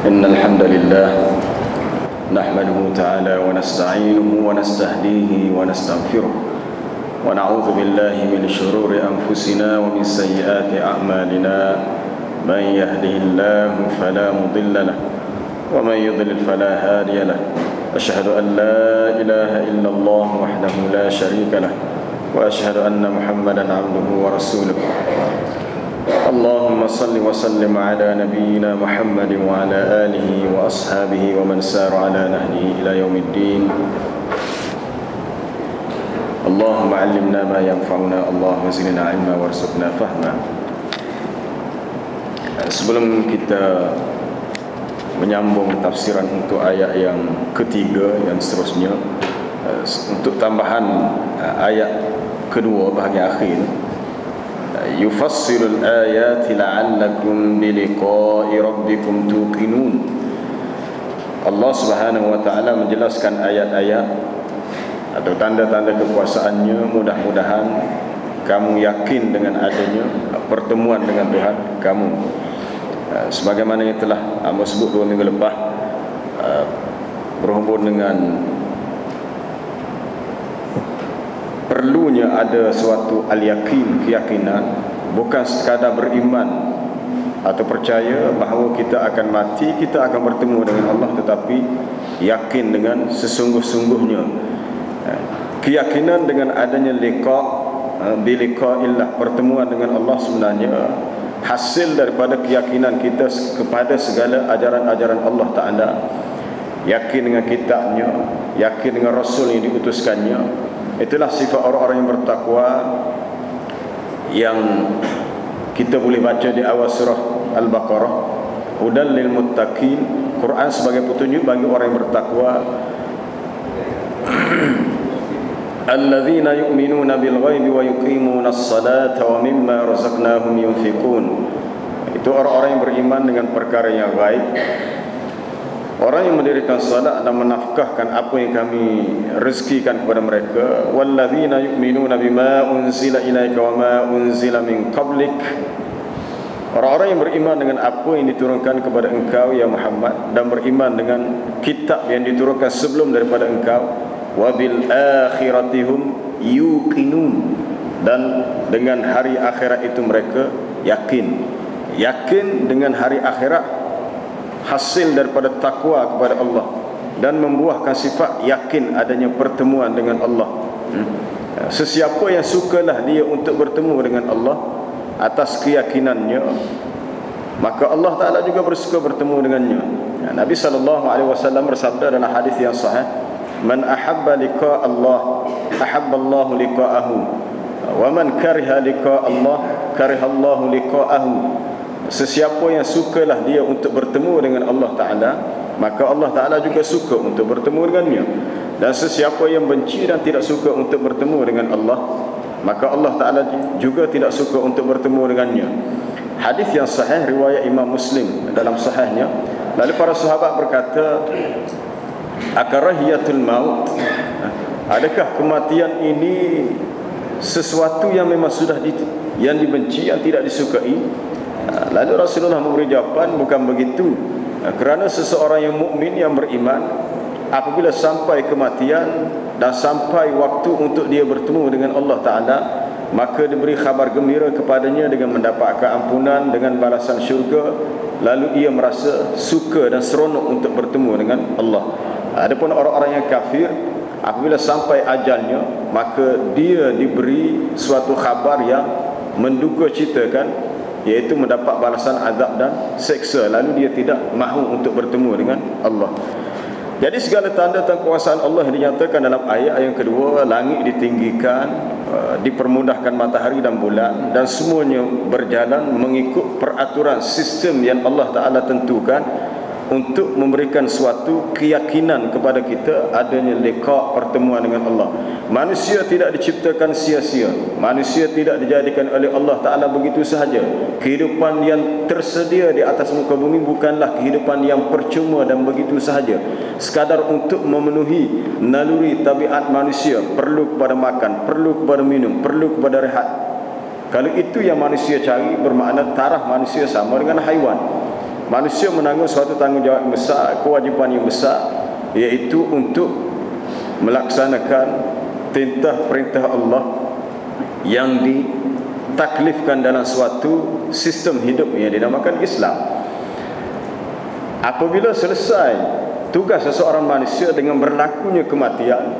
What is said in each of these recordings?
إن الحمد لله نحمده تعالى ونستعينه ونستهديه ونستغفره ونعوذ بالله من شرور أنفسنا ومن سيئات أعمالنا من يهده الله فلا مضل له ومن يضلل فلا هادي له أشهد أن لا إله إلا الله وحده لا شريك له وأشهد أن محمدا عبده ورسوله اللهم صل وسلم على نبينا محمد وعلى آله وأصحابه ومن سار على نهجه إلى يوم الدين اللهم علمنا ما ينفعنا اللهم زدنا علما وارزقنا فهما. Sebelum kita menyambung tafsiran untuk ayat yang ketiga yang seterusnya, untuk tambahan ayat kedua bahagian akhir, yufassilul ayati la'allakum biliqa'i rabbikum tuqinun. Allah Subhanahu wa taala menjelaskan ayat-ayat atau tanda-tanda kekuasaannya, mudah-mudahan kamu yakin dengan adanya pertemuan dengan Tuhan kamu. Sebagaimana yang telah Amba sebut 2 minggu lepas, berhubung dengan perlunya ada suatu al-yakin, keyakinan, bukan sekadar beriman atau percaya bahawa kita akan mati, kita akan bertemu dengan Allah, tetapi yakin dengan sesungguh-sungguhnya. Keyakinan dengan adanya biliqa'illah, pertemuan dengan Allah, sebenarnya hasil daripada keyakinan kita kepada segala ajaran-ajaran Allah Ta'ala. Yakin dengan kitabnya, yakin dengan Rasul yang diutuskannya. Itulah sifat orang-orang yang bertakwa yang kita boleh baca di awal surah Al-Baqarah. Hudal lil muttaqin, Quran sebagai petunjuk bagi orang yang bertakwa. Alladzina yu'minuna bil ghaibi wa yuqimuna as-salata wa mimma razaqnahum yunfiqun. Itu orang-orang yang beriman dengan perkara yang gaib, orang yang mendirikan salat dan menafkahkan apa yang kami rezekikan kepada mereka. Walladzina yu'minuna bima unzila ilaika wa ma unzila min qablik. Orang-orang yang beriman dengan apa yang diturunkan kepada engkau ya Muhammad, dan beriman dengan kitab yang diturunkan sebelum daripada engkau. Wabil akhiratihum yuqinun, dan dengan hari akhirat itu mereka yakin. Yakin dengan hari akhirat hasil daripada takwa kepada Allah dan membuahkan sifat yakin adanya pertemuan dengan Allah. Sesiapa yang sukalah dia untuk bertemu dengan Allah atas keyakinannya, maka Allah Ta'ala juga bersuka bertemu dengannya. Nabi SAW bersabda dalam hadis yang sahih, man ahabba liqa Allah ahabba Allah liqa'ahu wa man kariha liqa Allah kariha Allah liqa'ahu. Sesiapa yang sukalah dia untuk bertemu dengan Allah Ta'ala, maka Allah Ta'ala juga suka untuk bertemu dengannya. Dan sesiapa yang benci dan tidak suka untuk bertemu dengan Allah, maka Allah Ta'ala juga tidak suka untuk bertemu dengannya. Hadis yang sahih riwayat Imam Muslim dalam sahihnya. Lalu para sahabat berkata, akarahiyatul maut, adakah kematian ini sesuatu yang memang sudah yang dibenci, yang tidak disukai? Lalu Rasulullah memberi jawapan, bukan begitu. Kerana seseorang yang mukmin, yang beriman, apabila sampai kematian dan sampai waktu untuk dia bertemu dengan Allah Ta'ala, maka diberi khabar gembira kepadanya dengan mendapat keampunan, dengan balasan syurga. Lalu ia merasa suka dan seronok untuk bertemu dengan Allah. Adapun orang-orang yang kafir, apabila sampai ajalnya, maka dia diberi suatu khabar yang menduga citakan, iaitu mendapat balasan azab dan seksa. Lalu dia tidak mahu untuk bertemu dengan Allah. Jadi segala tanda kekuasaan Allah yang dinyatakan dalam ayat yang kedua, langit ditinggikan, dipermudahkan matahari dan bulan, dan semuanya berjalan mengikut peraturan sistem yang Allah Ta'ala tentukan, untuk memberikan suatu keyakinan kepada kita adanya liqa, pertemuan dengan Allah. Manusia tidak diciptakan sia-sia. Manusia tidak dijadikan oleh Allah Ta'ala begitu sahaja. Kehidupan yang tersedia di atas muka bumi bukanlah kehidupan yang percuma dan begitu sahaja, sekadar untuk memenuhi naluri tabiat manusia. Perlu kepada makan, perlu kepada minum, perlu kepada rehat. Kalau itu yang manusia cari, bermakna taraf manusia sama dengan haiwan. manusia menanggung suatu tanggungjawab yang besar, kewajipan yang besar, iaitu untuk melaksanakan perintah Allah yang ditaklifkan dalam suatu sistem hidup yang dinamakan Islam. Apabila selesai tugas seseorang manusia dengan berlakunya kematian,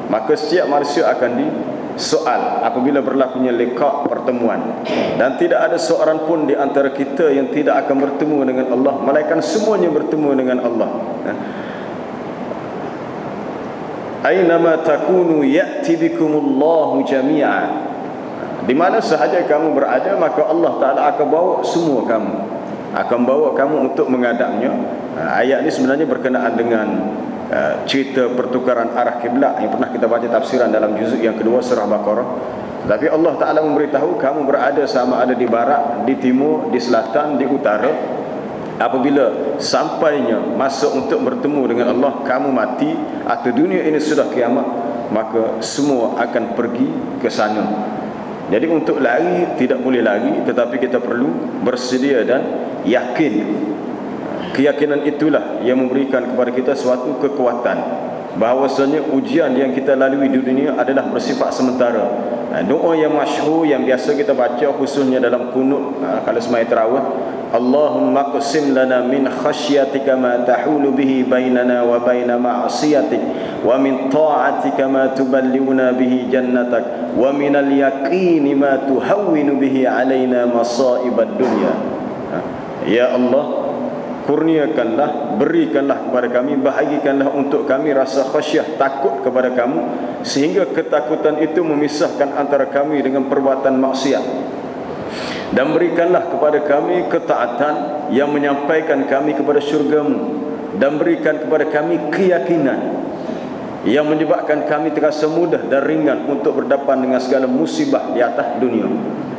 maka setiap manusia akan disoal apabila berlakunya liqa', pertemuan. Dan tidak ada seorang pun di antara kita yang tidak akan bertemu dengan Allah, melainkan semuanya bertemu dengan Allah. Aynama takunu ya'ti bikumullahu jami'a. Di mana sahaja kamu berada, maka Allah Ta'ala akan bawa semua kamu, akan bawa kamu untuk menghadapnya. Ayat ini sebenarnya berkenaan dengan cerita pertukaran arah kiblat yang pernah kita baca tafsiran dalam juzuk yang kedua surah Baqarah. Tapi Allah Ta'ala memberitahu kamu berada sama ada di barat, di timur, di selatan, di utara. Apabila sampainya masa untuk bertemu dengan Allah, kamu mati atau dunia ini sudah kiamat, maka semua akan pergi ke sana. Jadi untuk lari tidak boleh lari, tetapi kita perlu bersedia dan yakin. Keyakinan itulah yang memberikan kepada kita suatu kekuatan bahawasanya ujian yang kita lalui di dunia adalah bersifat sementara. Doa yang masyhur yang biasa kita baca khususnya dalam kunut kalau semaya tarawih, Allahumma qsim lana min khasyatika ma tahulu bihi bainana wa baina ma'asiyatik, wa min ta'atika ma tuballighuna bihi jannatak, wa min al-yaqini ma tuhawwinu bihi alaina masa'ibad dunya. Ya Allah, kurniakanlah, berikanlah kepada kami, bahagikanlah untuk kami rasa khasyah, takut kepada kamu, sehingga ketakutan itu memisahkan antara kami dengan perbuatan maksiat. Dan berikanlah kepada kami ketaatan yang menyampaikan kami kepada syurgamu, dan berikan kepada kami keyakinan yang menyebabkan kami terasa mudah dan ringan untuk berdepan dengan segala musibah di atas dunia.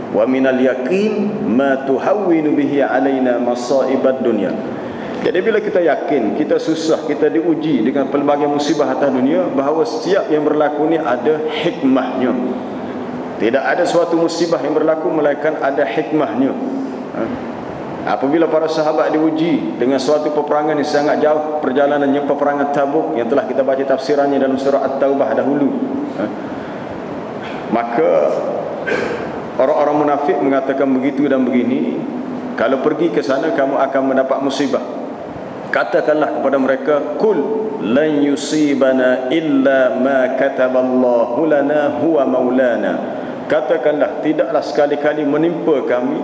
Wa minal yaqin ma tuhawwinu bihi alaina masa'ibad dunya. Jadi bila kita yakin, kita susah, kita diuji dengan pelbagai musibah atas dunia, bahawa setiap yang berlaku ni ada hikmahnya. Tidak ada suatu musibah yang berlaku melainkan ada hikmahnya. Apabila para sahabat diuji dengan suatu peperangan yang sangat jauh perjalanannya, peperangan Tabuk yang telah kita baca tafsirannya dalam surah At-Taubah dahulu, maka orang-orang munafik mengatakan begitu dan begini, kalau pergi ke sana kamu akan mendapat musibah. Katakanlah kepada mereka, kul lan yusibana illa ma kataballahu lana huwa maulana. Katakanlah, tidaklah sekali-kali menimpa kami,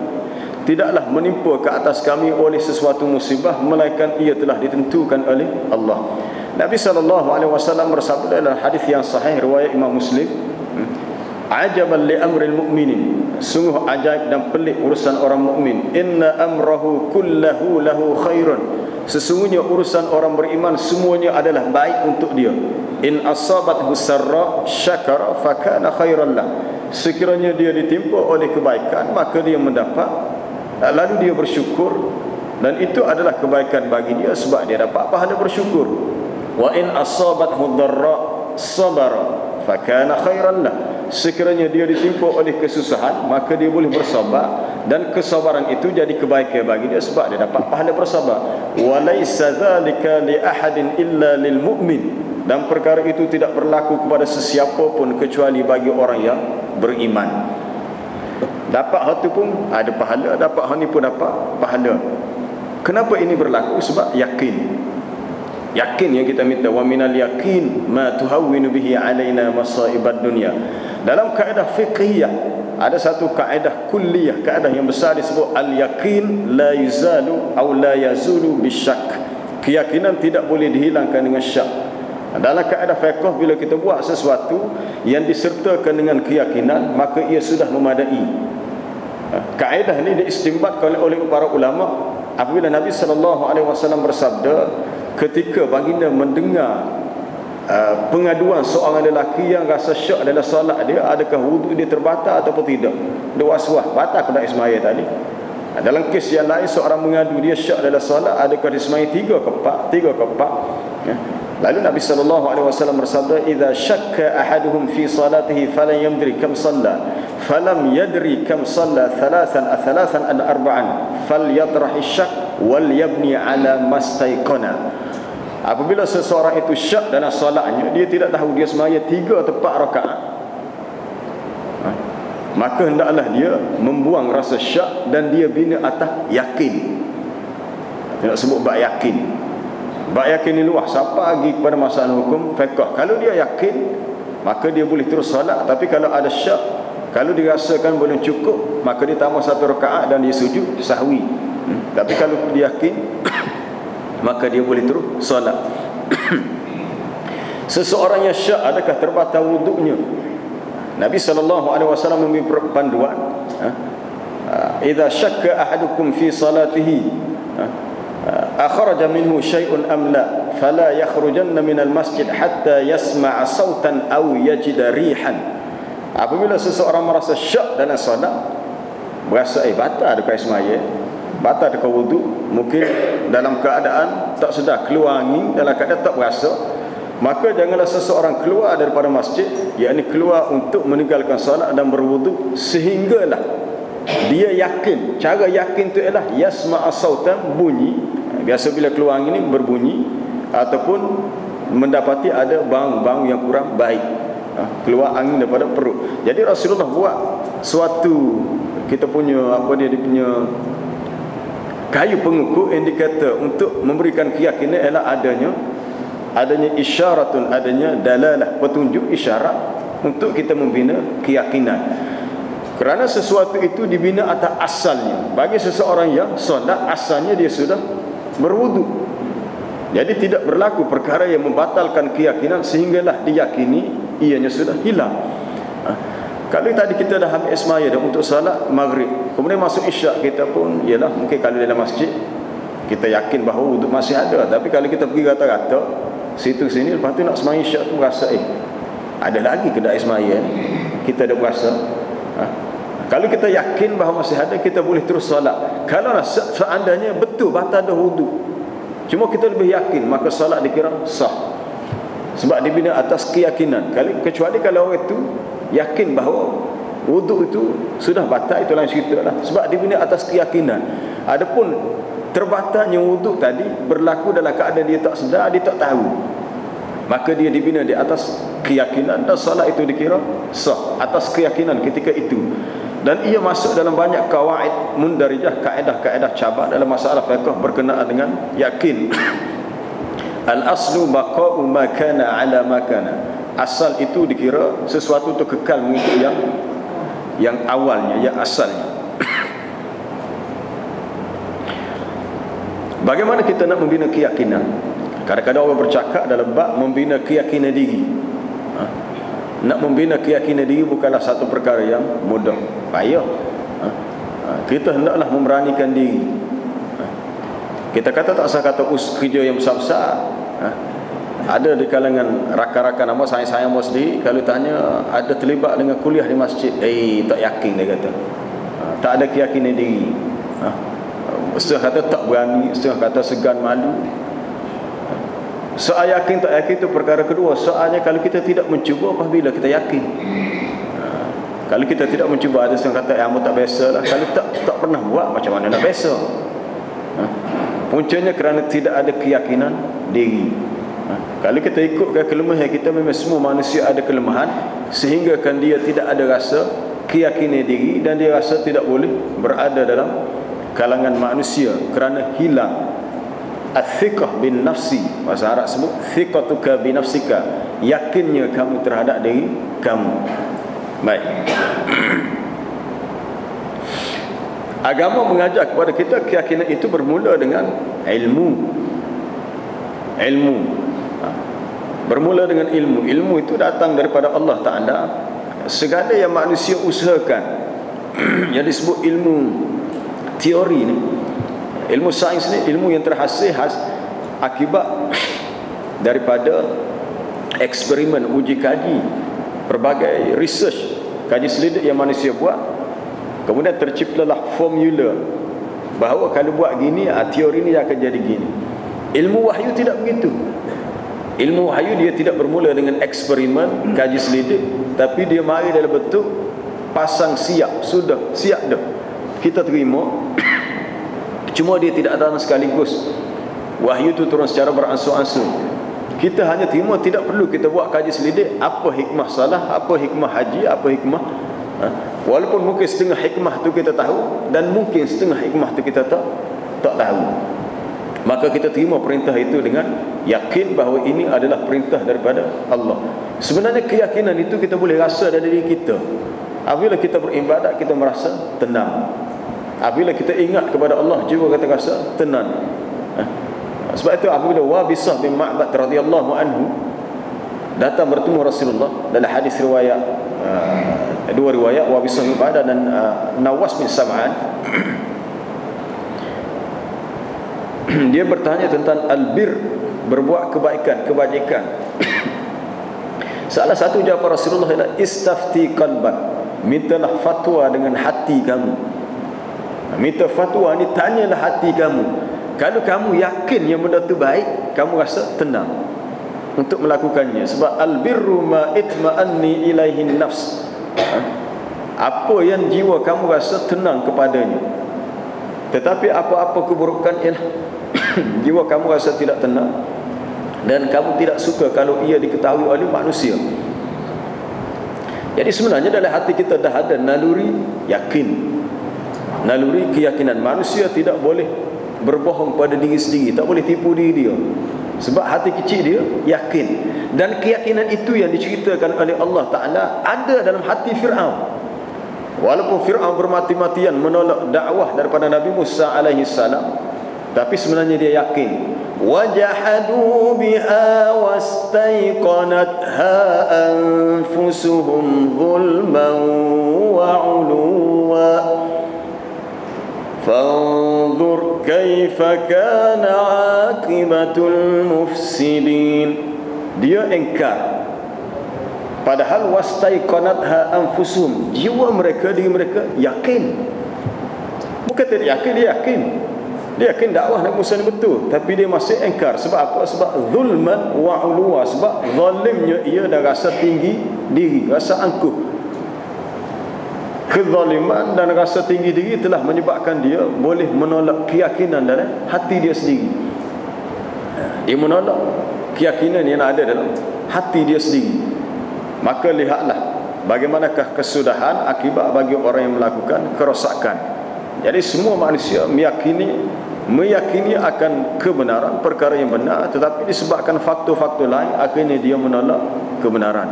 tidaklah menimpa ke atas kami oleh sesuatu musibah, melainkan ia telah ditentukan oleh Allah. Nabi SAW bersabda dalam hadis yang sahih riwayat Imam Muslim, ajaban li amril mu'minin, sungguh ajaib dan pelik urusan orang mukmin. Inna amrahu kullahu lahu khairun, sesungguhnya urusan orang beriman semuanya adalah baik untuk dia. In asabathu sarra syakara fakana khairan lah, sekiranya dia ditimpa oleh kebaikan maka dia mendapat, lalu dia bersyukur, dan itu adalah kebaikan bagi dia sebab dia dapat pahala bersyukur. Wa in asabathu dharra sabara fakana khairan lah, sekiranya dia ditimpa oleh kesusahan maka dia boleh bersabar, dan kesabaran itu jadi kebaikan bagi dia sebab dia dapat pahala bersabar. Wa laisa dzalika li ahadin illa lil mu'min, dan perkara itu tidak berlaku kepada sesiapa pun kecuali bagi orang yang beriman. Dapat hal tu pun ada pahala, dapat hal ni pun dapat pahala. Kenapa ini berlaku? Sebab yakin. Yakin yang kita minta. Wa minal yaqin ma tuhawwinu bihi alaina masa'ibad dunya. Dalam kaedah fiqhiyah ada satu kaedah kulliyah, kaedah yang besar disebut al-yaqin la yuzalu atau la yazulu bisyak. Keyakinan tidak boleh dihilangkan dengan syak. Dalam kaedah fiqh, bila kita buat sesuatu yang disertakan dengan keyakinan, maka ia sudah memadai. Kaedah ini diistimbatkan oleh para ulama apabila Nabi SAW bersabda, ketika baginda mendengar pengaduan seorang lelaki yang rasa syak adalah solat dia, adakah wuduk dia terbatal ataupun tidak, dia was-was batal pada Ismail tadi. Dalam kes yang lain, seorang mengadu dia syak adalah solat, adakah Ismail 3 ke 4. Lalu Nabi SAW bersabda, idza syakka ahaduhum fi salatihi falan yadri kam shalla, falam yadri kam shalla thalathan an arba'an falyatrahi syak wal yabni ala mastaiqana. Apabila seseorang itu syak dalam solatnya, dia tidak tahu dia semaya 3 atau 4 rakaat, maka hendaklah dia membuang rasa syak dan dia bina atas yakin. Tidak sebut bab yakin. Bab yakin ni luas, siapa lagi kepada masalah hukum fiqh. Kalau dia yakin, maka dia boleh terus solat. Tapi kalau ada syak, kalau dirasakan belum cukup, maka dia tambah 1 rakaat dan dia sujud sahwi. Tapi kalau dia yakin, maka dia boleh terus solat. Seseorang yang syak, adakah terbatal wuduknya? Nabi SAW memberi panduan, idza syakka ahadukum fi salatihi akhraja minhu syai'un am la fala yakhrujanna minal masjid hatta yasma'a sautan aw yajida rihan. Apabila seseorang merasa syak dalam solat, berasa batal dekat semaya, batal dekat wudu, mungkin dalam keadaan tak sedar keluar angin, dalam keadaan tak berasa, maka janganlah seseorang keluar daripada masjid, yakni keluar untuk meninggalkan solat dan berwudu, sehinggalah dia yakin. Cara yakin tu ialah yasma'a sautan, bunyi. Biasa bila keluar angin ni berbunyi, ataupun mendapati ada bau-bau yang kurang baik, keluar angin daripada perut. Jadi Rasulullah buat suatu, kita punya dia punya kayu pengukur, indikator untuk memberikan keyakinan ialah adanya isyaratun, adanya dalalah, petunjuk isyarat untuk kita membina keyakinan. Kerana sesuatu itu dibina atas asalnya. Bagi seseorang yang solat, asalnya dia sudah berwudu. Jadi tidak berlaku perkara yang membatalkan keyakinan sehinggalah diyakini ianya sudah hilang. Kalau tadi kita dah ambil ismaya dah untuk salat maghrib, kemudian masuk isyak, kita pun ialah mungkin kalau dalam masjid kita yakin bahawa wuduk masih ada, tapi kalau kita pergi rata-rata situ sini, lepas tu nak semaya isyak tu rasa ada lagi kedai ismaya ni, kita dah berasa. Kalau kita yakin bahawa masih ada, kita boleh terus solat. Kalau seandainya betul batal dah wudu, cuma kita lebih yakin, maka solat dikira sah, sebab dibina atas keyakinan. Kecuali kalau orang itu yakin bahawa wudu itu sudah batal, itu lain cerita lah, sebab dibina atas keyakinan. Adapun terbatalnya wudu tadi berlaku dalam keadaan dia tak sedar, dia tak tahu, maka dia dibina di atas keyakinan, dan solat itu dikira sah atas keyakinan ketika itu. Dan ia masuk dalam banyak kawaid mundarijah, kaedah-kaedah cabar dalam masalah fiqh berkenaan dengan yakin. Al-aslu baqa'u ma kana ala ma kana. Asal itu dikira sesuatu itu kekal mengikut yang awalnya, yang asalnya. Bagaimana kita nak membina keyakinan? Kadang-kadang orang bercakap dalam bab membina keyakinan diri. Nak membina keyakinan diri bukanlah satu perkara yang mudah, payah. Kita hendaklah memberanikan diri. Kita kata tak usah kata kerja yang besar-besar. Ada di kalangan rakan-rakan nama saya mau sendiri, kalau tanya ada terlibat dengan kuliah di masjid, tak yakin, dia kata. Tak ada keyakinan diri. Setengah kata tak berani, setengah kata segan, malu. Soal yakin tak yakin itu perkara kedua. Soalnya kalau kita tidak mencuba, apabila kita yakin. Kalau kita tidak mencuba, ada yang kata amu tak biasa lah. Kalau tak pernah buat, macam mana nak biasa? Puncanya kerana tidak ada keyakinan diri. Kalau kita ikutkan kelemahan kita, memang semua manusia ada kelemahan, sehingga kan dia tidak ada rasa keyakinan diri, dan dia rasa tidak boleh berada dalam kalangan manusia kerana hilang Al-thiqah bin nafsi. Bahasa Arab sebut thiqatuka bin nafsika, yakinnya kamu terhadap diri kamu. Baik. Agama mengajar kepada kita keyakinan itu bermula dengan ilmu. Bermula dengan ilmu. Ilmu itu datang daripada Allah Ta'ala. Segala yang manusia usahakan yang disebut ilmu teori ni, ilmu sains ni, ilmu yang terhasil akibat daripada eksperimen, uji kaji, berbagai research, kaji selidik yang manusia buat. Kemudian terciptalah formula bahawa kalau buat gini, teori ni akan jadi gini. Ilmu wahyu tidak begitu. Ilmu wahyu dia tidak bermula dengan eksperimen, kaji selidik, tapi dia mari dalam bentuk pasang siap, sudah siap dah, kita terima. Cuma dia tidak datang sekaligus. Wahyu itu turun secara beransur-ansur. Kita hanya terima, tidak perlu kita buat kaji selidik apa hikmah salah, apa hikmah haji, apa hikmah walaupun mungkin setengah hikmah tu kita tahu, dan mungkin setengah hikmah tu kita tak tahu. Maka kita terima perintah itu dengan yakin bahawa ini adalah perintah daripada Allah. Sebenarnya keyakinan itu kita boleh rasa dari diri kita. Apabila kita beribadat, kita merasa tenang. Apabila kita ingat kepada Allah, jiwa kita rasa tenang. Sebab itu apabila Wabisah bin Ma'bad radhiyallahu anhu datang bertemu Rasulullah dalam hadis riwayat, dua riwayat, Wabisah bin Ma'bad dan Nawas bin Sam'an, dia bertanya tentang albir, berbuat kebaikan, kebajikan. Salah satu jawapan Rasulullah adalah istafti qalbak, mintalah fatwa dengan hati kamu. Minta fatwa ni, tanyalah hati kamu. Kalau kamu yakin yang benda tu baik, kamu rasa tenang untuk melakukannya. Sebab albirru ma itma'anni ilaihi nafs, apa yang jiwa kamu rasa tenang kepadanya. Tetapi apa-apa keburukan ialah jiwa kamu rasa tidak tenang, dan kamu tidak suka kalau ia diketahui oleh manusia. Jadi sebenarnya dalam hati kita dah ada naluri yakin, naluri keyakinan. Manusia tidak boleh berbohong pada diri sendiri, tak boleh tipu diri dia, sebab hati kecil dia yakin. Dan keyakinan itu yang diceritakan oleh Allah Ta'ala ada dalam hati Fir'aun. Walaupun Fir'aun bermati-matian menolak dakwah daripada Nabi Musa alaihi salam, tapi sebenarnya dia yakin. Wajahadu biha wastaiqanatha anfusuhum zulman wa 'uluwa fanzur kaifa kana 'aqibatul mufsidin. Dia engkar, padahal wastaiqanatha anfusuhum, jiwa mereka, diri mereka yakin. Bukan tidak yakin, dia yakin. Dia yakin dakwah Nabi Musa ni betul, tapi dia masih engkar. Sebab apa? Sebab zulman wa 'uluwa, sebab zalimnya ia dah rasa tinggi diri, rasa angkuh. Kezaliman dan rasa tinggi diri telah menyebabkan dia boleh menolak keyakinan dalam hati dia sendiri. Dia menolak keyakinan yang ada dalam hati dia sendiri. Maka lihatlah bagaimanakah kesudahan akibat bagi orang yang melakukan kerosakan. Jadi semua manusia meyakini akan kebenaran, perkara yang benar, tetapi disebabkan faktor-faktor lain akhirnya dia menolak kebenaran.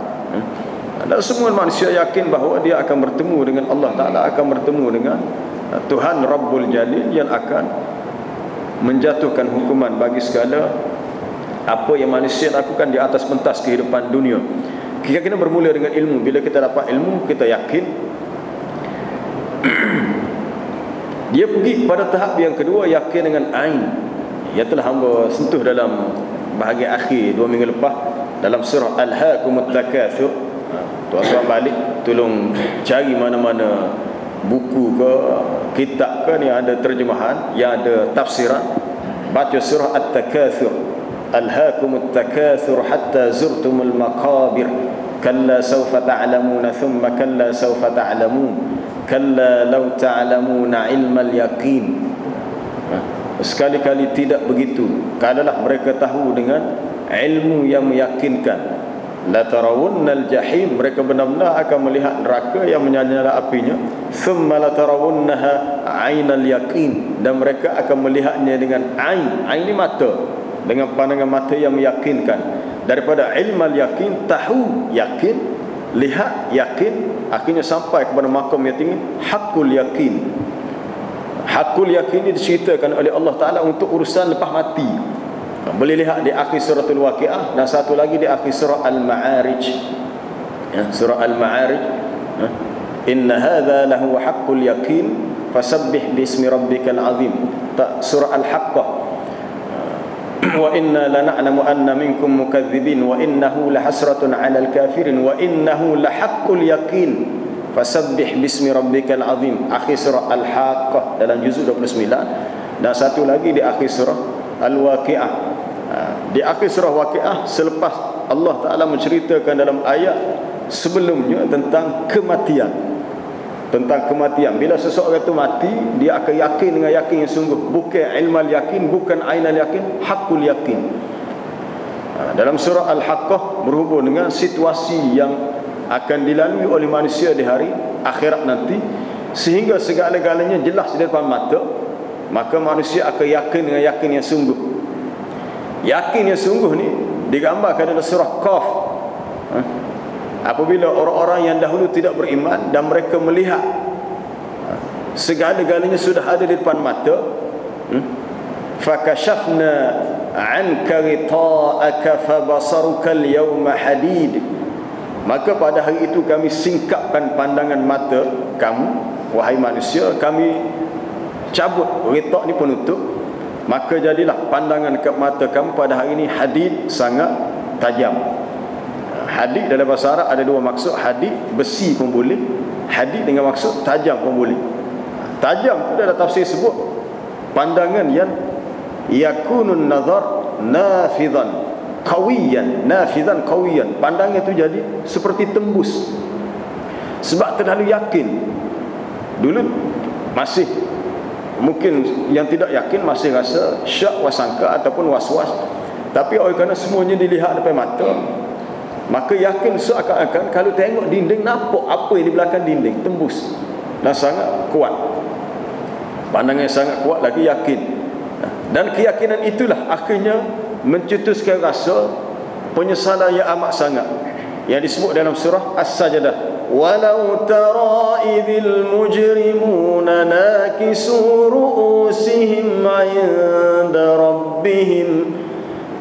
Dan semua manusia yakin bahawa dia akan bertemu dengan Allah Ta'ala, akan bertemu dengan Tuhan Rabbul Jalil yang akan menjatuhkan hukuman bagi segala apa yang manusia lakukan di atas pentas kehidupan dunia. Keyakinan bermula dengan ilmu. Bila kita dapat ilmu, kita yakin. Dia pergi pada tahap yang kedua, yakin dengan ain, yang telah hamba sentuh dalam bahagian akhir 2 minggu lepas dalam surah Alhaakumut Takatsur. Tuan-tuan balik, tolong cari mana-mana buku ke kitab ke yang ada terjemahan, yang ada tafsiran, baca surah At-Takatsur. Alhaakumut Takatsur hatta zurtumul maqabir kalla sawfa ta'lamuna thumma kalla sawfa ta'lamun kalla law ta'lamuna ilmal yaqin. Sekali-kali tidak begitu, kalaulah mereka tahu dengan ilmu yang meyakinkan. La tarawunnal jahim, mereka benar-benar akan melihat neraka yang menyala apinya. Thumma la tarawunnaha ainal yaqin, dan mereka akan melihatnya dengan ain. Ain ni mata, dengan pandangan mata yang meyakinkan. Daripada ilmal yaqin, tahu yakin, lihat yakin, akhirnya sampai kepada makam yang tinggi, hakul yakin. Hakul yakin ini diceritakan oleh Allah Ta'ala untuk urusan lepas mati. Boleh lihat di akhir suratul Waqiah, dan satu lagi di akhir surah Al-Ma'arij. Surah Al-Ma'arij, inna hadza lahu haqqul yaqin fasabbih bismi rabbikal azim. Surah Al-Haqqah, wa inna lana'lamu anna minkum mukadzibin wa innahu lahasratun 'alal kafirin wa innahu lahaqqul yaqin fasabbih bismi rabbikal azim. Akhir surah Al-Haqqah dalam juzuk 29, dan satu lagi di akhir surah Al-Waqiah. Di akhir surah Waqiah, selepas Allah Ta'ala menceritakan dalam ayat sebelumnya tentang kematian. tentang kematian. Bila seseorang itu mati, dia akan yakin dengan yakin yang sungguh, bukan ilmal yakin, bukan ainal yakin, hakul yakin. Dalam surah Al-Haqqah berhubung dengan situasi yang akan dilalui oleh manusia di hari akhirat nanti, sehingga segala-galanya jelas di depan mata, maka manusia akan yakin dengan yakin yang sungguh. Yakin yang sungguh ni digambarkan dalam surah Qaf. Apabila orang-orang yang dahulu tidak beriman dan mereka melihat segala-galanya sudah ada di depan mata, fakashafna anka ghita'aka fabasaruka al-yawma hadid, maka pada hari itu kami singkapkan pandangan mata kamu wahai manusia, kami cabut ghita' ni penutup, maka jadilah pandangan ke mata kamu pada hari ini hadid, sangat tajam. Hadid dalam bahasa Arab ada dua maksud. Hadid besi pun boleh, hadid dengan maksud tajam pun boleh. Tajam tu dalam tafsir sebut pandangan yang yakunun nazar nafidan qawiyan, nafidan qawiyan, pandangan itu jadi seperti tembus sebab terlalu yakin. Dulu masih mungkin yang tidak yakin masih rasa syak wasangka ataupun was-was, tapi oleh kerana semuanya dilihat depan mata, maka yakin seakan-akan kalau tengok dinding nampak apa yang di belakang dinding, tembus dan sangat kuat. Pandangan sangat kuat lagi, yakin. Dan keyakinan itulah akhirnya mencetuskan rasa penyesalan yang amat sangat yang disebut dalam surah As-Sajdah, walau tara idzil mujrimuna nakisu ru'usihim 'inda rabbihim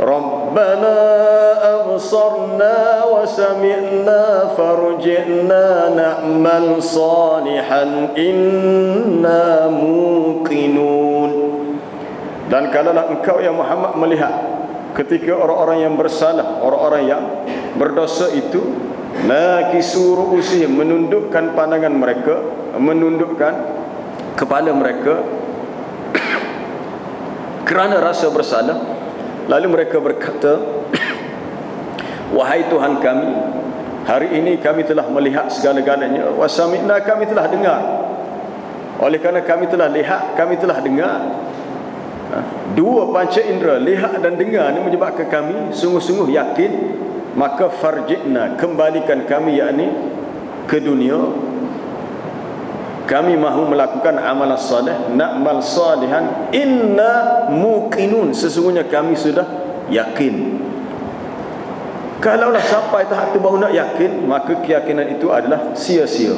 rabbana absarna wa sami'na farji'na na'mal salihan inna muqinun. Dan kalaulah engkau ya Muhammad melihat ketika orang-orang yang bersalah, orang-orang yang berdosa itu, nakisu ru'usihim, menundukkan pandangan mereka, menundukkan kepala mereka kerana rasa bersalah, lalu mereka berkata, wahai Tuhan kami, hari ini kami telah melihat segala-galanya, wasami'na, kami telah dengar. Oleh kerana kami telah lihat, kami telah dengar, dua panca indera, lihat dan dengar, ini menyebabkan kami sungguh-sungguh yakin, maka farji'na, kembalikan kami, yakni ke dunia, kami mahu melakukan amalan salih, na'mal salihan inna muqinun, sesungguhnya kami sudah yakin. Kalaulah sampai tahap itu baru nak yakin, maka keyakinan itu adalah sia-sia.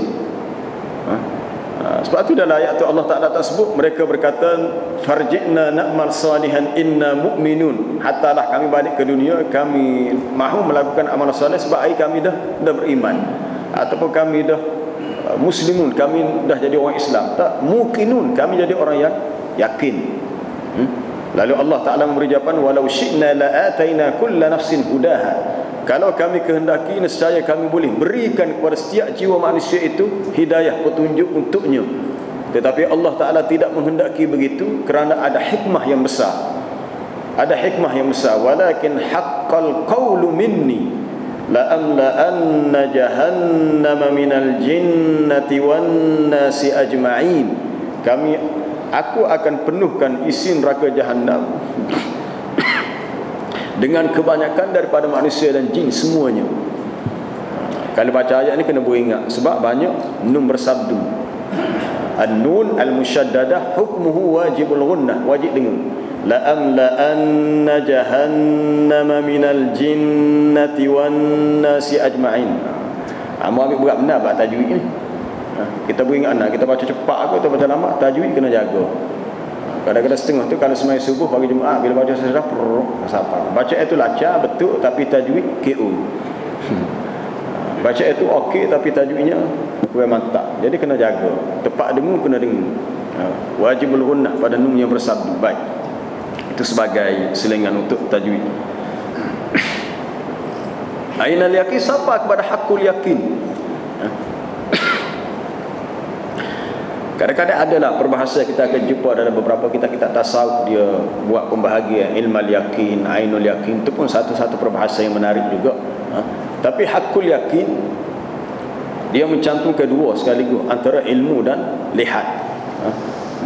Sebab itu dalam ayat itu Allah Ta'ala tersebut, mereka berkata farji'na na'mal salihan inna mu'minun, hatalah kami balik ke dunia, kami mahu melakukan amalan salih sebab kami dah beriman, ataupun kami dah muslimun, kami dah jadi orang Islam. Tak, muqinun, kami jadi orang yang yakin. Lalu Allah Ta'ala memberi jawapan, walau syi'na la'ataina kulla nafsin hudaha, kalau kami kehendaki, nescaya kami boleh berikan kepada setiap jiwa manusia itu hidayah, petunjuk untuknya. Tetapi Allah Ta'ala tidak menghendaki begitu kerana ada hikmah yang besar. Ada hikmah yang besar. Walakin haqqal qawlu minni la'amla'anna jahannama minal jinnati wan nasi ajma'in. Aku akan penuhkan isi neraka Jahannam dengan kebanyakan daripada manusia dan jin semuanya. Kalau baca ayat ni kena beringat sebab banyak nun bersabdu. An-nun al-musyaddadah hukmuhu wajibul ghunnah, wajib dengar. La amla'anna jahannama minal jinnati wan nasi ajma'in. Amu ambil berat benar bab tajwid ni. Kita beringat kita baca cepat ke kita baca lama, tajwid kena jaga. Kadang-kadang setengah tu kalau semai subuh pagi Jumaat bila baca sajadah siapa. Baca itu lancar betul tapi tajwid KO. Baca itu okey tapi tajwidnya kurang mantap. Jadi kena jaga. Tepat dengar kena dengar. Wajibul ghunnah pada nun yang bersabdu. Baik. Itu sebagai selingan untuk tajwid. Ainal yaqin, siapa kepada hakul yakin? Kadang-kadang adalah perbahasan kita akan jumpa dalam beberapa kitab-kitab tasawuf, dia buat pembahagian ilmal yakin, ainul yakin, itu pun satu-satu perbahasan yang menarik juga. Tapi hakul yakin Dia mencantumkan dua sekaligus, antara ilmu dan lihat.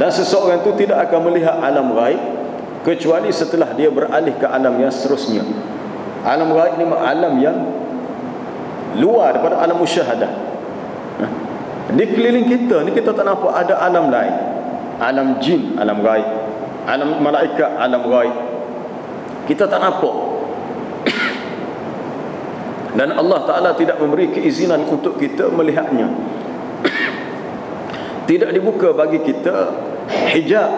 Dan seseorang itu tidak akan melihat alam gaib kecuali setelah dia beralih ke alam yang seterusnya. Alam gaib ini alam yang luar daripada alam musyahadah. Di keliling kita ni kita tak nampak ada alam lain. Alam jin, alam gaib. Alam malaikat, alam gaib. Kita tak nampak. Dan Allah Ta'ala tidak memberi keizinan untuk kita melihatnya. Tidak dibuka bagi kita hijab.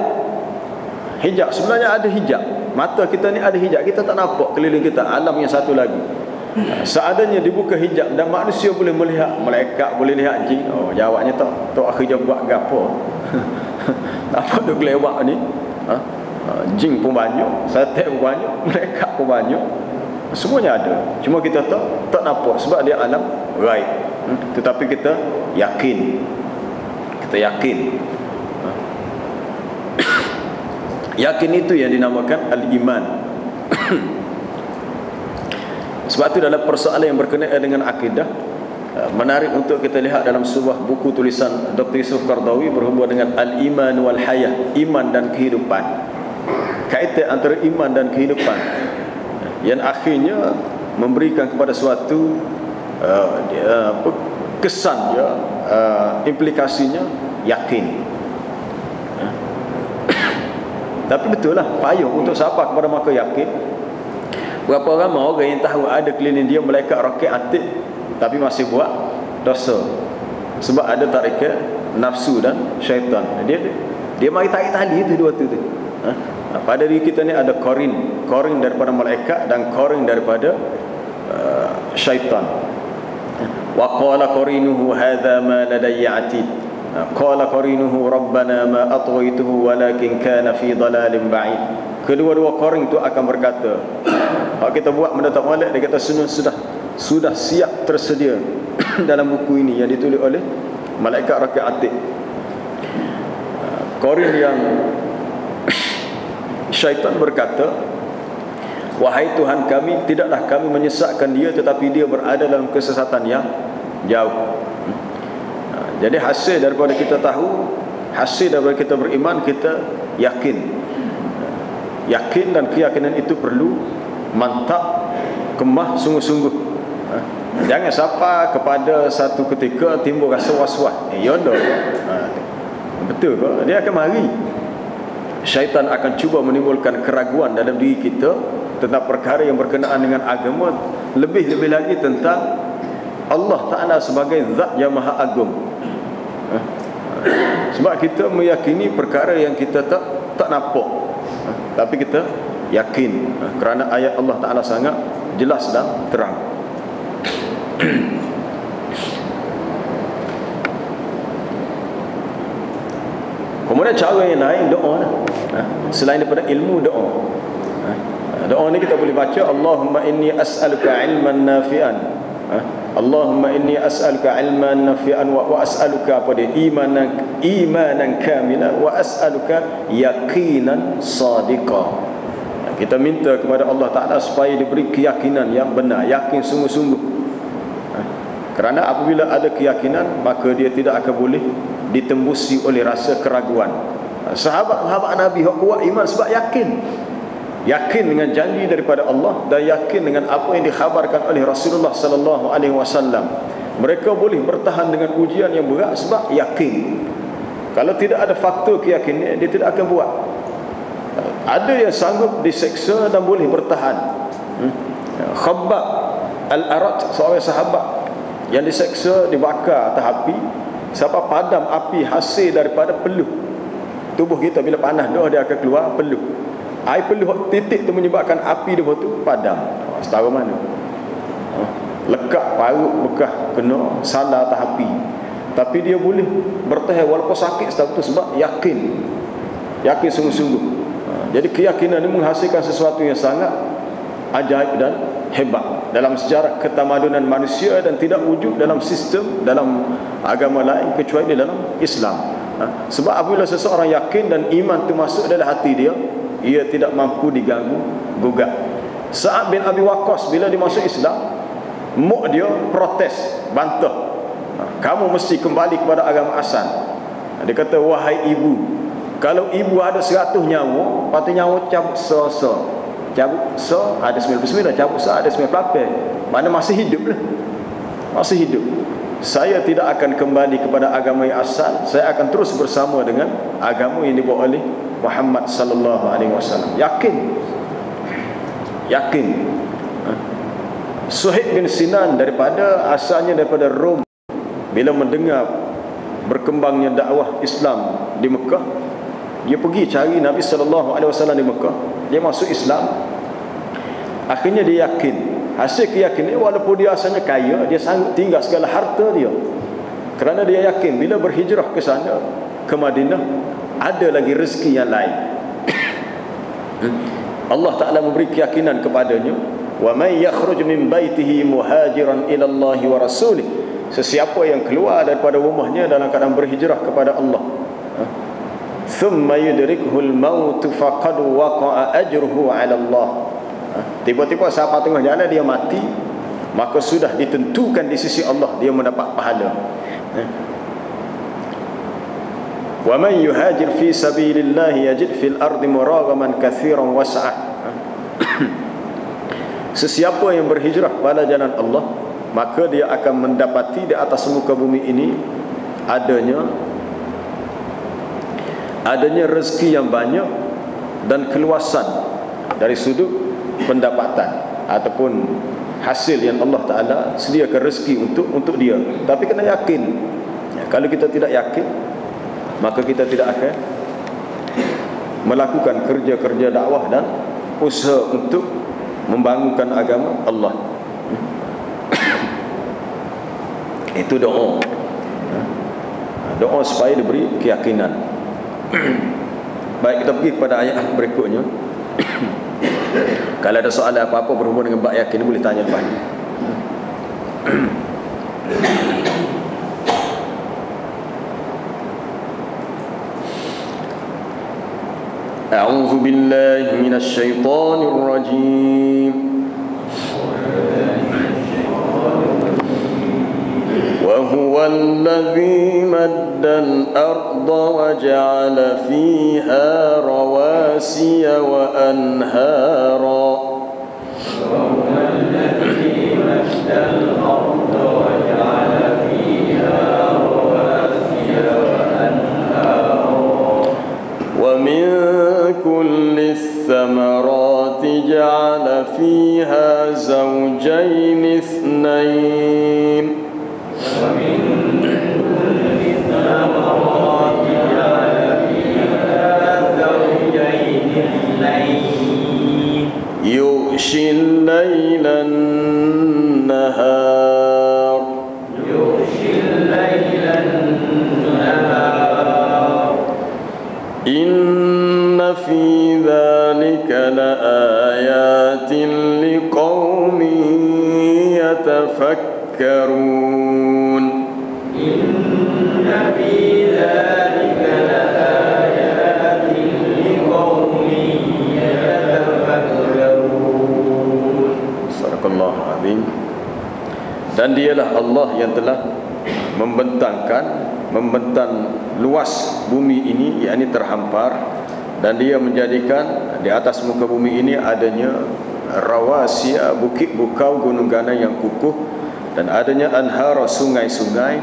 Hijab, sebenarnya ada hijab. Mata kita ni ada hijab, kita tak nampak keliling kita alam yang satu lagi. Seadanya dibuka hijab dan manusia boleh melihat, malaikat boleh lihat jin. Oh, jawabnya tak akhirnya buat gapo. Apa tu kelewat ni? Jin pun banyak, setan pun banyak, malaikat pun banyak. Semuanya ada. Cuma kita tak nampak sebab dia alam gaib. Tetapi kita yakin. Kita yakin. Yakin itu yang dinamakan al-iman. Sebab itu dalam persoalan yang berkenaan dengan akidah, menarik untuk kita lihat dalam sebuah buku tulisan Dr. Yusuf Qardawi berhubungan dengan al-iman wal hayah, iman dan kehidupan. Kaitan antara iman dan kehidupan yang akhirnya memberikan kepada suatu kesan dia, implikasinya yakin. Tapi betul lah, payung untuk siapa kepada maka yakin. Berapa ramai orang yang tahu ada keliling dia malaikat rakit atik tapi masih buat dosa. Sebab ada tarikat nafsu dan syaitan. Dia mari tarik tali itu dua tu. Pada diri kita ni ada korin daripada malaikat dan korin daripada syaitan. Wa qala qarinuhu hadha ma ladayya atid. Qala qarinuhu rabbana ma atghaytuhu walakin kana fi dalalin ba'id. Kedua-dua korin tu akan berkata, kalau kita buat benda tak molek, dia kata sudah siap tersedia dalam buku ini yang ditulis oleh malaikat rakit atik. Korin yang syaitan berkata, wahai Tuhan kami, tidaklah kami menyesatkan dia, tetapi dia berada dalam kesesatan yang jauh. Jadi hasil daripada kita tahu, hasil daripada kita beriman, kita yakin. Yakin dan keyakinan itu perlu mantap, kemah, sungguh-sungguh. Jangan sampai kepada satu ketika timbul rasa was-was. Yono. Betul ke? Dia akan mari. Syaitan akan cuba menimbulkan keraguan dalam diri kita tentang perkara yang berkenaan dengan agama, lebih-lebih lagi tentang Allah Ta'ala sebagai zat yang maha agung. Sebab kita meyakini perkara yang kita tak nampak, tapi kita yakin kerana ayat Allah Ta'ala sangat jelas dan terang. Kemudian cara yang lain doa. Selain daripada ilmu, doa. Doa ni kita boleh baca, Allahumma inni as'aluka ilman nafi'an. Allahumma inni as'aluka ilman nafi'an wa as'aluka apa dia? Imanan kamila wa as'aluka yaqinan sadiqa. Kita minta kepada Allah Ta'ala supaya diberi keyakinan yang benar, yakin sungguh-sungguh. Kerana apabila ada keyakinan, maka dia tidak akan boleh ditembusi oleh rasa keraguan. Sahabat-sahabat Nabi yang kuat iman sebab yakin dengan janji daripada Allah dan yakin dengan apa yang dikhabarkan oleh Rasulullah sallallahu alaihi wasallam. Mereka boleh bertahan dengan ujian yang berat sebab yakin. Kalau tidak ada faktor keyakinan, dia tidak akan buat. Ada yang sanggup diseksa dan boleh bertahan. Khabbab al-Arat, seorang sahabat yang diseksa, dibakar atas api sampai padam api hasil daripada peluh. Tubuh kita bila panas dia akan keluar peluh. Air peluh titik tu menyebabkan api dia tu padam. Setara mana? Lekat parut bekas kena salah atas api. Tapi dia boleh bertahan walaupun sakit sebab yakin sungguh-sungguh. Jadi keyakinan ini menghasilkan sesuatu yang sangat ajaib dan hebat dalam sejarah ketamadunan manusia dan tidak wujud dalam sistem, dalam agama lain kecuali dalam Islam. Sebab apabila seseorang yakin dan iman itu masuk dalam hati dia, ia tidak mampu diganggu gugat. Sa'ad bin Abi Waqqas bila dia masuk Islam, mak dia protes, bantah. kamu mesti kembali kepada agama asal. Dia kata, wahai ibu, kalau ibu ada 100 nyawa, patut nyawa cabut so. Cabut so ada 99, cabut so ada 98. Mana masih hidup lah. Masih hidup. Saya tidak akan kembali kepada agama yang asal. Saya akan terus bersama dengan agama yang dibawa oleh Muhammad sallallahu alaihi wasallam. Yakin. Yakin. Suhaib bin Sinan asalnya daripada Rom, bila mendengar berkembangnya dakwah Islam di Mekah, dia pergi cari Nabi sallallahu alaihi wasallam di Mekah. Dia masuk Islam. Akhirnya dia yakin. Hasil keyakinan, walaupun dia asalnya kaya, dia sanggup tinggal segala harta dia, kerana dia yakin bila berhijrah ke sana, ke Madinah, ada lagi rezeki yang lain. Allah Ta'ala memberi keyakinan kepadanya, wa man yakhruj min baitihi muhajiran ila Allah wa rasulih, sesiapa yang keluar daripada rumahnya dalam keadaan berhijrah kepada Allah, thumma yudrikuhul maut faqad waqa'a ajruhu 'ala Allah, tiba-tiba saat tengah jalan dia mati, maka sudah ditentukan di sisi Allah dia mendapat pahala. Wa man yuhajir fi sabilillah yajid fil ardi muragaman katsiran was'ah. Sesiapa yang berhijrah pada jalan Allah, maka dia akan mendapati di atas muka bumi ini adanya rezeki yang banyak dan keluasan dari sudut pendapatan ataupun hasil yang Allah Ta'ala sediakan rezeki untuk dia. Tapi kena yakin. Kalau kita tidak yakin, maka kita tidak akan melakukan kerja-kerja dakwah dan usaha untuk membangunkan agama Allah. Itu doa. Doa supaya diberi keyakinan. Baik, kita pergi kepada ayat berikutnya. Kalau ada soalan apa-apa berhubung dengan bab yakin, boleh tanya lepas ni. A'udzu billahi minasy syaithanir rajim. Wa huwal ladzi maddal arda wa ja'ala fiha rawasiya wa anhara. ومن كل الثمرات جعل فيها زوجين اثنين يغشي الليل النهار إن في ذلك لآيات لقوم يتفكرون. إن في ذلك لآيات لقوم يتفكرون. Sadaqallahu azim. Dan dialah Allah yang telah membentang luas bumi ini, yakni terhampar, dan dia menjadikan di atas muka bumi ini adanya rawasiya, bukit bukau, gunung ganai yang kukuh, dan adanya anhara, sungai-sungai,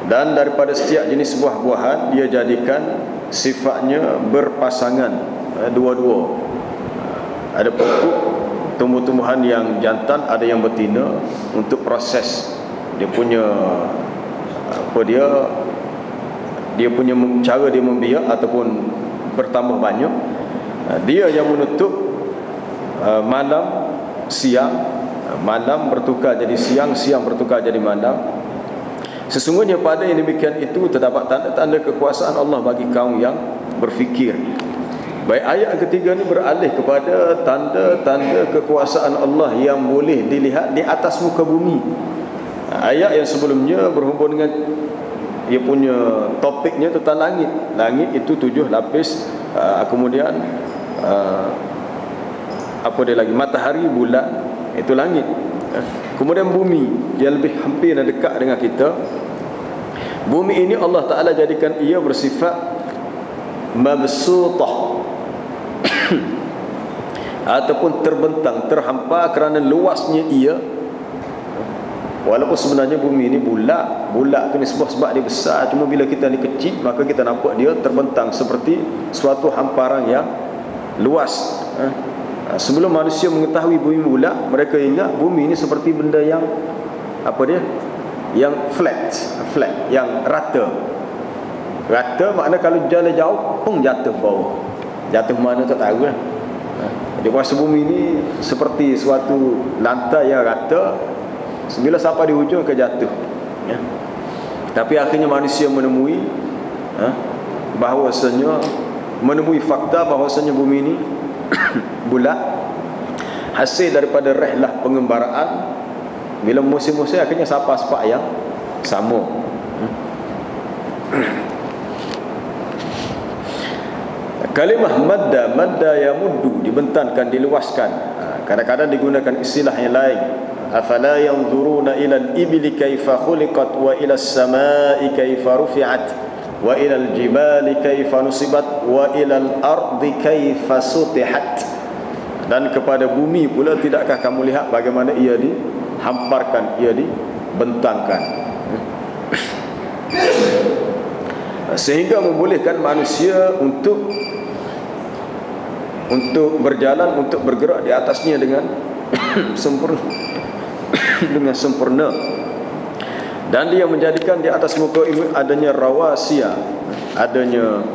dan daripada setiap jenis buah-buahan dia jadikan sifatnya berpasangan, dua-dua. Ada pokok tumbuh-tumbuhan yang jantan, ada yang betina, untuk proses dia punya dia punya cara dia membiak ataupun bertambah banyak. Dia yang menutup malam siang, malam bertukar jadi siang, siang bertukar jadi malam. Sesungguhnya pada yang demikian itu terdapat tanda-tanda kekuasaan Allah bagi kaum yang berfikir. Baik, ayat ketiga ni beralih kepada tanda-tanda kekuasaan Allah yang boleh dilihat di atas muka bumi. Ayat yang sebelumnya berhubung dengan ia punya topiknya tentang langit. Langit itu 7 lapis, kemudian apa dia lagi, matahari, bulan, itu langit. Kemudian bumi yang lebih hampir dan dekat dengan kita, Bumi ini Allah Ta'ala jadikan ia bersifat mabsutah ataupun terbentang, terhampar kerana luasnya ia. Walaupun sebenarnya bumi ini bulat. Bulat tu ni sebab dia besar, cuma bila kita ni kecil, maka kita nampak dia terbentang seperti suatu hamparan yang luas. Sebelum manusia mengetahui bumi bulat, mereka ingat bumi ini seperti benda yang apa dia? Yang flat, yang rata. Rata makna kalau jalan jauh pun jatuh bawah. Jatuh mana tak tahu lah. Jadi kuasa bumi ini seperti suatu lantai yang rata. Bila sampai di hujung ke jatuh, ya. Tapi akhirnya manusia menemui menemui fakta bahawasanya bumi ini bulat, hasil daripada rehlah pengembaraan. Bila musim-musim akhirnya sapa-sapa yang sama. Kalimah madda yamuddu dibentangkan, diluaskan. Kadang-kadang digunakan istilah yang lain. Afala yanzuruna ila al-ibli kaifa khuliqat wa ila as-samai kaifa rufi'at wa ila al-jibali kaifa nusibat wa ila al-ardi kaifa sutihat. Dan kepada bumi pula tidakkah kamu lihat bagaimana ia dihamparkan, ia dibentangkan, sehingga membolehkan manusia untuk berjalan, untuk bergerak di atasnya dengan sempurna. Dan dia menjadikan di atas muka ini adanya rawasiya, adanya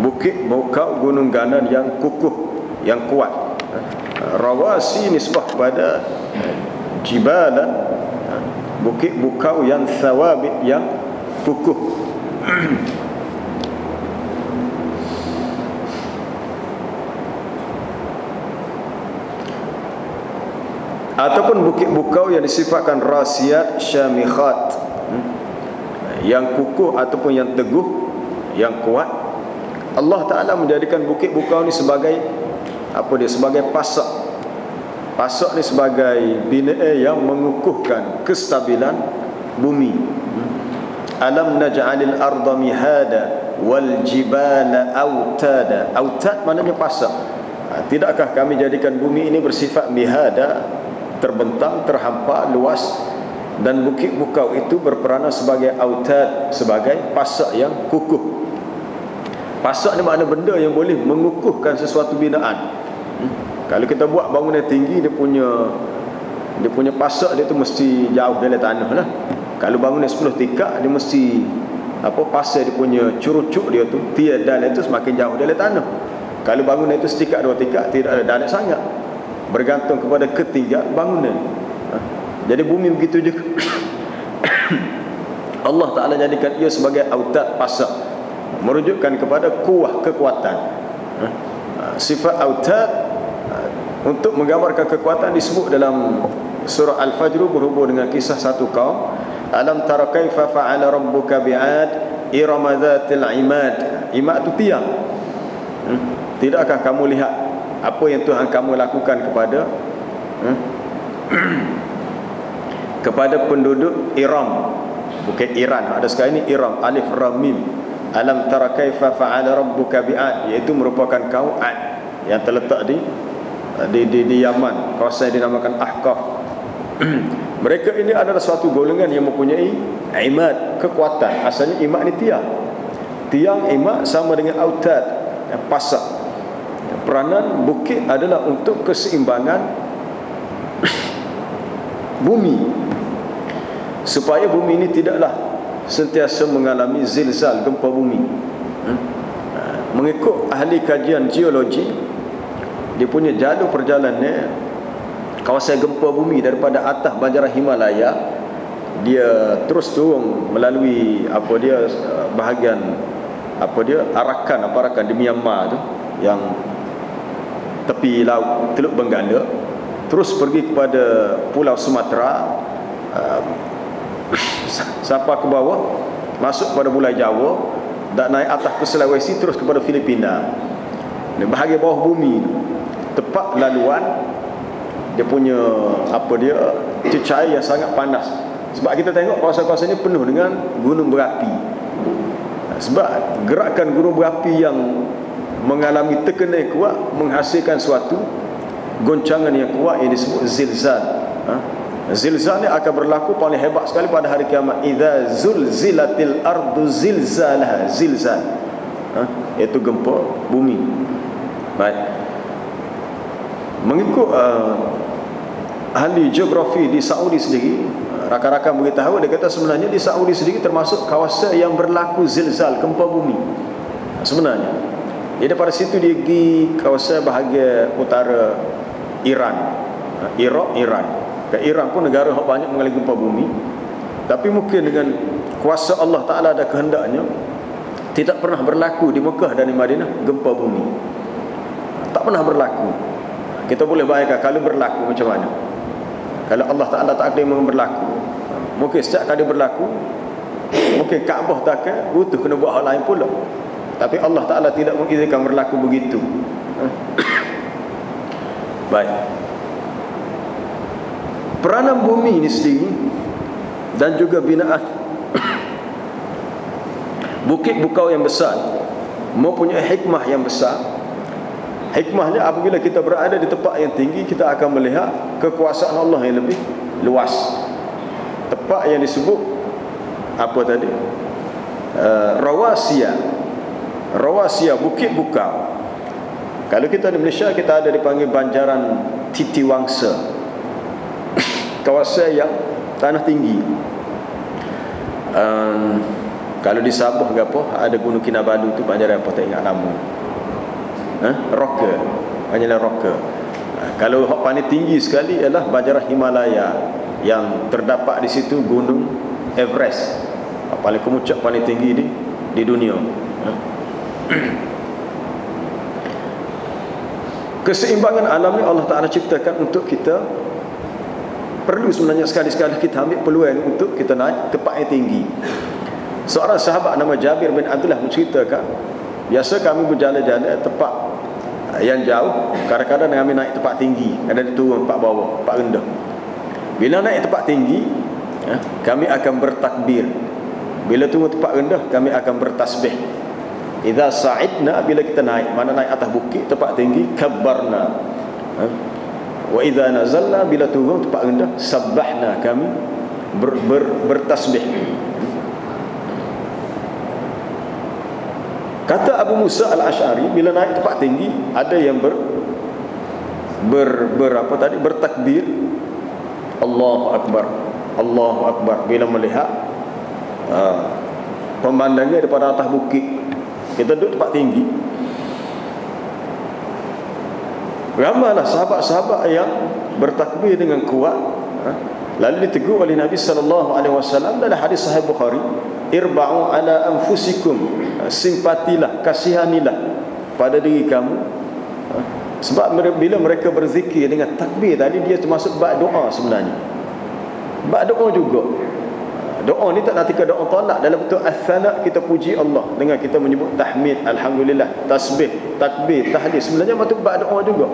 bukit, bukau, gunung ganan yang kukuh, yang kuat. Rawasi nisbah pada jibalan, bukit bukau yang thawabit, yang kukuh. Ataupun bukit bukau yang disifatkan rasiyat syamikhat, yang kukuh ataupun yang teguh, yang kuat. Allah Ta'ala menjadikan bukit bukau ni sebagai sebagai pasak. Pasak ni sebagai binaan yang mengukuhkan kestabilan bumi. Alam naj'alil arda mihada wal jibala autada. Autad maknanya pasak. Tidakkah kami jadikan bumi ini bersifat mihada, terbentang, terhampar, luas, dan bukit bukau itu berperanan sebagai autad, sebagai pasak yang kukuh. Pasak ni makna benda yang boleh mengukuhkan sesuatu binaan. Kalau kita buat bangunan tinggi, dia punya pasak dia tu mesti jauh dari tanah lah. Kalau bangunan 10 tingkat, dia mesti pasak dia punya curucuk dia tu, tiada dan itu semakin jauh dari tanah. Kalau bangunan itu setingkat 2 tingkat, tidak ada dalam sangat, bergantung kepada ketinggian bangunan. Jadi bumi begitu juga. Allah Ta'ala jadikan ia sebagai autad, pasak, merujukkan kepada kuah, kekuatan. Sifat autad untuk menggambarkan kekuatan disebut dalam surah Al-Fajr berhubung dengan kisah satu kaum. Alam tara kaifa fa'ala rabbuka bi'ad irama dhatil imad. Imad itu tiang. Tidakkah kamu lihat apa yang Tuhan kamu lakukan kepada penduduk Iram, bukan Iran, ada sekarang ini Iram, alif ram mim. Alam tara kaifa fa'ala rabbuka bi'ad, iaitu merupakan kaum Ad yang terletak di Yaman, kawasan yang dinamakan Ahqaf. Mereka ini adalah suatu golongan yang mempunyai imad, kekuatan. Asalnya imad ni tiang. Tiang imad sama dengan autad, pasak. Peranan bukit adalah untuk keseimbangan bumi, supaya bumi ini tidaklah sentiasa mengalami zilzal, gempa bumi. Mengikut ahli kajian geologi, dia punya jalur perjalanannya, kawasan gempa bumi daripada atas banjaran Himalaya, dia terus turun melalui bahagian Arakan di Myanmar tu, yang tepi laut Teluk Benggala, terus pergi kepada Pulau Sumatera, sampai ke bawah, masuk kepada Pulau Jawa, dan naik atas ke Sulawesi, terus kepada Filipina. Ini bahagian bawah bumi, tepat laluan dia punya cecair yang sangat panas. Sebab kita tengok kawasan-kawasan ini penuh dengan gunung berapi. Sebab gerakan gunung berapi yang mengalami tekanan kuat menghasilkan suatu goncangan yang kuat yang disebut zilzal. Zilzal ni akan berlaku paling hebat sekali pada hari kiamat. Idza zulzilatil ardu zilzalaha, zilzal, iaitu gempa bumi. Baik. Mengikut ahli geografi di Saudi sendiri, rakan-rakan beritahu, dia kata sebenarnya di Saudi sendiri termasuk kawasan yang berlaku zilzal, gempa bumi sebenarnya. Dia daripada situ dia pergi kawasan bahagian utara Iran, Iraq, Iran. Ke Iran pun negara yang banyak mengalami gempa bumi. Tapi mungkin dengan kuasa Allah Ta'ala ada kehendaknya, tidak pernah berlaku di Mekah dan di Madinah gempa bumi. Tak pernah berlaku. Kita boleh bayangkan kalau berlaku macam mana. Kalau Allah Ta'ala takdir berlaku, mungkin setiap kali berlaku, mungkin Kaabah takkan butuh kena buat hal lain pula. Tapi Allah Ta'ala tidak mengizinkan berlaku begitu. Baik. Peranan bumi ini sendiri dan juga binaan bukit bukau yang besar mempunyai hikmah yang besar. Hikmahnya apabila kita berada di tempat yang tinggi, kita akan melihat kekuasaan Allah yang lebih luas. Tempat yang disebut apa tadi? Rawasiya, bukit bukau. Kalau kita di Malaysia, kita ada dipanggil Banjaran Titiwangsa, kawasan yang tanah tinggi. Kalau di Sabah ke apa, ada Gunung Kinabalu tu, Banjaran apa tak ingat nama. Rocker, hanyalah rocker. Kalau hak paling tinggi sekali ialah Banjaran Himalaya, yang terdapat di situ Gunung Everest, paling kemuncak paling tinggi di dunia. Keseimbangan alam ni Allah Ta'ala ciptakan untuk kita. Perlu sebenarnya sekali-sekali kita ambil peluang untuk kita naik tempat yang tinggi. Seorang sahabat nama Jabir bin Abdullah menceritakan, biasa kami berjalan-jalan tempat yang jauh, kadang-kadang kami naik tempat tinggi, ada turun tempat bawah, tempat rendah. Bila naik tempat tinggi, kami akan bertakbir. Bila turun tempat rendah, kami akan bertasbih. Idza sa'idna, bila kita naik, mana naik atas bukit tempat tinggi, kabbarna. Wa idza nazalna, bila turun tempat rendah, sabbahna, kami bertasbih. Kata Abu Musa al-Ash'ari, bila naik tempat tinggi, ada yang bertakbir, Allahu Akbar, Allahu Akbar, bila melihat pemandangan daripada atas bukit. Kita duduk tempat tinggi. Ramailah sahabat-sahabat yang bertakbir dengan kuat. Lalu ditegur oleh Nabi SAW dalam hadis Sahih Bukhari, irba'u ala anfusikum, simpatilah, kasihanilah pada diri kamu. Sebab bila mereka berzikir dengan takbir tadi, dia termasuk bab doa sebenarnya. Bab doa juga. Doa ni tak nanti ke doa tolak. Dalam bentuk as-sana, kita puji Allah dengan kita menyebut tahmid, alhamdulillah, tasbih, takbir, tahlil. Sebenarnya patut bab doa juga.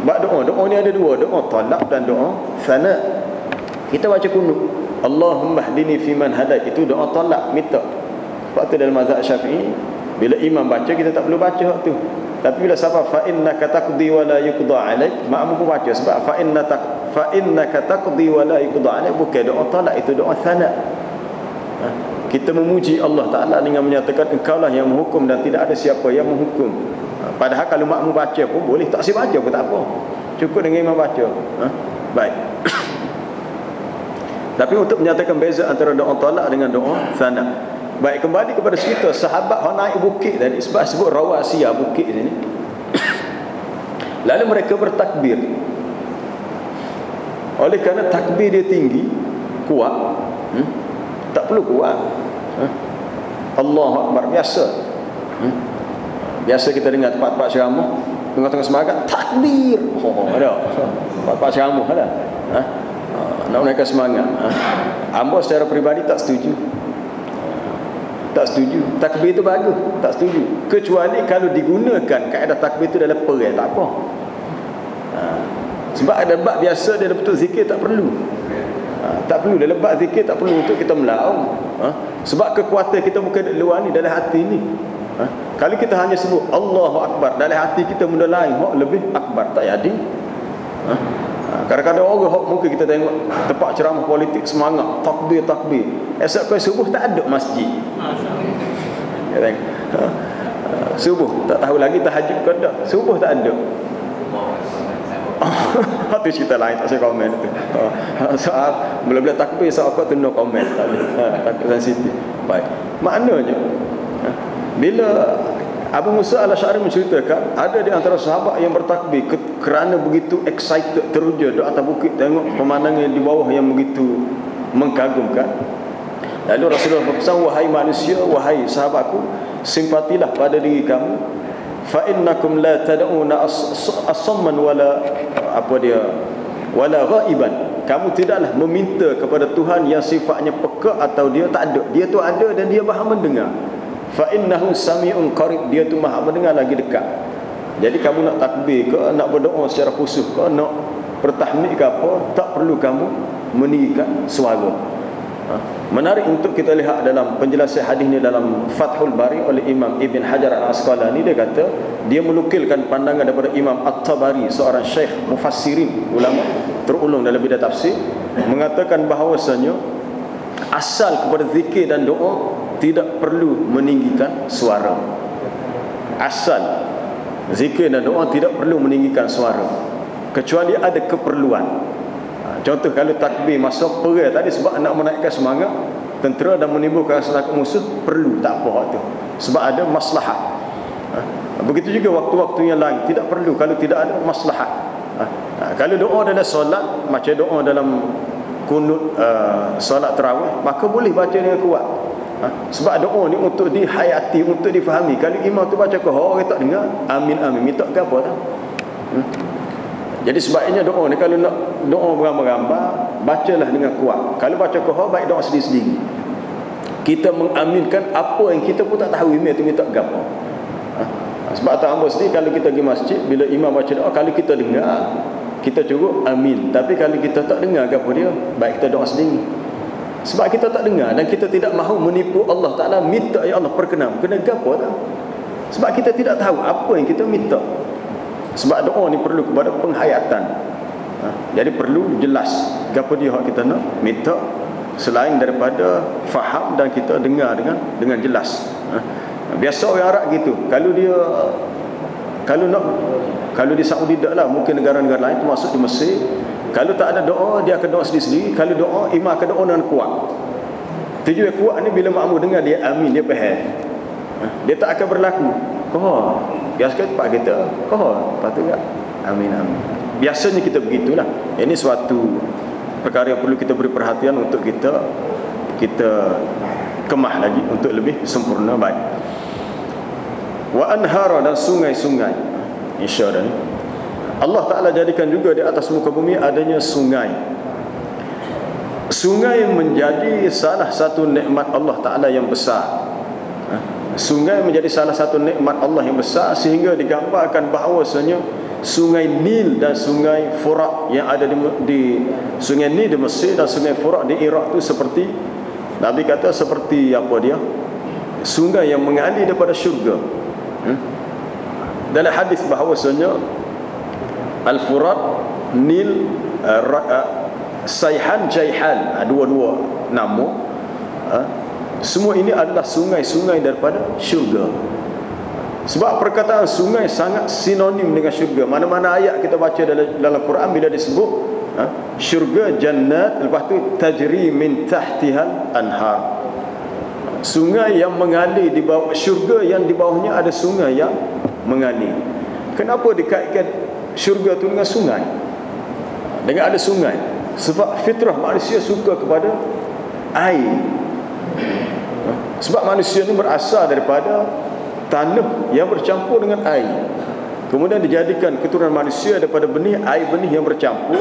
Bab doa, doa ni ada dua, doa tolak dan doa sana. Kita baca kunut, Allahumma hdini fiman hadait, itu doa tolak, minta. Sebab tu dalam mazhab Syafi'i, bila imam baca, kita tak perlu baca waktu. Tapi bila siapa fa innaka taqdi wa la yuqda alaik, makmum pun baca. Sebab fa innaka taqdi wa la yuqda alaik bukan doa tolak, itu doa sana. Kita memuji Allah Ta'ala dengan menyatakan engkaulah yang menghukum dan tidak ada siapa yang menghukum. Padahal kalau makmum baca pun boleh, tak si baca pun tak apa, cukup dengan imam baca. Baik. Tapi untuk menyatakan beza antara doa tolak dengan doa sana. Baik, kembali kepada cerita sahabat yang naik bukit tadi, sebab sebut rawasiyah, bukit sini. Lalu mereka bertakbir. Oleh kerana takbir dia tinggi, kuat, tak perlu kuat. Allahu Akbar biasa. Biasa kita dengar tempat-tempat ceramah, tengah-tengah semangat takbir. Ada. Tempat-tempat ceramah ada. Nak menaikkan semangat. Hamba secara peribadi tak setuju. Tak setuju. Takbir itu bagus, tak setuju. Kecuali kalau digunakan kaedah takbir itu dalam perang, tak apa. Sebab ada bab biasa dalam betul zikir tak perlu. Tak perlu dalam bab zikir, tak perlu untuk kita melaung. Sebab kekuatan kita bukan di luar ni, dalam hati ni. Kalau kita hanya sebut Allahu Akbar, dalam hati kita benda lain hak lebih akbar, tak jadi. Kadang-kadang orang hak mungkin kita tengok tempat ceramah politik semangat takbir takbir, esok kau subuh tak ada masjid. Ya tengok. Subuh tak tahu lagi tahajud ke tak, subuh tak ada. Itu cerita lain, tak saya komen tu. Soal bila-bila takbir soal kau tu no komen, tak ada. Takut sensitif. Baik. Maknanya bila Abu Musa al-Asy'ari menceritakan ada di antara sahabat yang bertakbir kerana begitu excited, teruja di atas bukit tengok pemandangan di bawah yang begitu mengagumkan. Lalu Rasulullah berpesan, wahai manusia, wahai sahabatku, simpatilah pada diri kamu, fa innakum la tad'una as-samman wala wala ghaiban. Kamu tidaklah meminta kepada Tuhan yang sifatnya peka atau dia tak ada. Dia tu ada dan dia Maha mendengar. Fa innahu sami'un qarib, dia tu Maha mendengar lagi dekat. Jadi kamu nak takbir ke, nak berdoa secara khusus ke, nak bertahmid ke apa, tak perlu kamu meninggikan suara. Menarik untuk kita lihat dalam penjelasan hadis ni dalam Fathul Bari oleh Imam Ibn Hajar Al-Asqalani. Dia kata, dia menukilkan pandangan daripada Imam At-Tabari, seorang syekh mufassirin, ulama terulung dalam bidang tafsir, mengatakan bahawasanya asal kepada zikir dan doa tidak perlu meninggikan suara. Asal zikir dan doa tidak perlu meninggikan suara, kecuali ada keperluan. Contoh kalau takbir masa perang tadi sebab nak menaikkan semangat tentera dan menimbulkan rasa takut musuh, perlu, tak apa tu, sebab ada maslahat. Begitu juga waktu-waktu yang lain tidak perlu kalau tidak ada maslahat. Kalau doa dalam solat, macam doa dalam kunut solat tarawih, maka boleh baca dengan kuat. Sebab doa ni untuk dihayati, untuk difahami. Kalau imam tu baca kohor, orang tak dengar, amin amin, minta ke apa tak? Jadi sebabnya doa ni kalau nak doa berambar-rambar, bacalah dengan kuat. Kalau baca kohor, baik doa sendiri-sendiri. Kita mengaminkan apa yang kita pun tak tahu imam tu minta ke apa. Sebab tak hamba sendiri, kalau kita pergi masjid, bila imam baca doa, kalau kita dengar, kita cukup amin. Tapi kalau kita tak dengar ke apa dia, baik kita doa sendiri. Sebab kita tak dengar dan kita tidak mahu menipu Allah Ta'ala, minta ya Allah perkenan, kena gapo tak? Sebab kita tidak tahu apa yang kita minta. Sebab doa ni perlu kepada penghayatan. Jadi perlu jelas gapo dia hak kita nak minta, selain daripada faham dan kita dengar dengan jelas. Biasa orang Arab gitu. Kalau di Saudi tak lah, mungkin negara-negara lain termasuk di Mesir, kalau tak ada doa, dia akan doa sendiri-sendiri. Kalau doa, imam akan doa dengan kuat. Tujuan kuat ni bila makmum dengar dia amin, dia faham. Dia tak akan berlaku kohor. Biasa pak kita kohor, lepas tu tak amin amin. Biasanya kita begitulah. Ini suatu perkara yang perlu kita beri perhatian untuk kita kemah lagi untuk lebih sempurna. Baik. Wa anhara, dan sungai-sungai. InsyaAllah ni Allah Ta'ala jadikan juga di atas muka bumi adanya sungai. Sungai menjadi salah satu nikmat Allah Ta'ala yang besar. Sungai menjadi salah satu nikmat Allah yang besar, sehingga digambarkan bahawasanya sungai Nil dan sungai Furat yang ada di sungai Nil di Mesir dan sungai Furat di Iraq tu seperti Nabi kata seperti apa dia? Sungai yang mengalir daripada syurga. Dalam hadis bahawasanya Al-Furat, Nil, Sayhan, Jaihan, dua-dua nama, semua ini adalah sungai-sungai daripada syurga. Sebab perkataan sungai sangat sinonim dengan syurga. Mana-mana ayat kita baca dalam Quran, bila disebut syurga, jannat, lepas tu tajri min tahtihal anhar, sungai yang mengalir di bawah syurga, yang di bawahnya ada sungai yang mengalir. Kenapa dikaitkan syurga tu dengan sungai, dengan ada sungai? Sebab fitrah manusia suka kepada air. Sebab manusia ni berasal daripada tanah yang bercampur dengan air, kemudian dijadikan keturunan manusia daripada benih, air benih yang bercampur,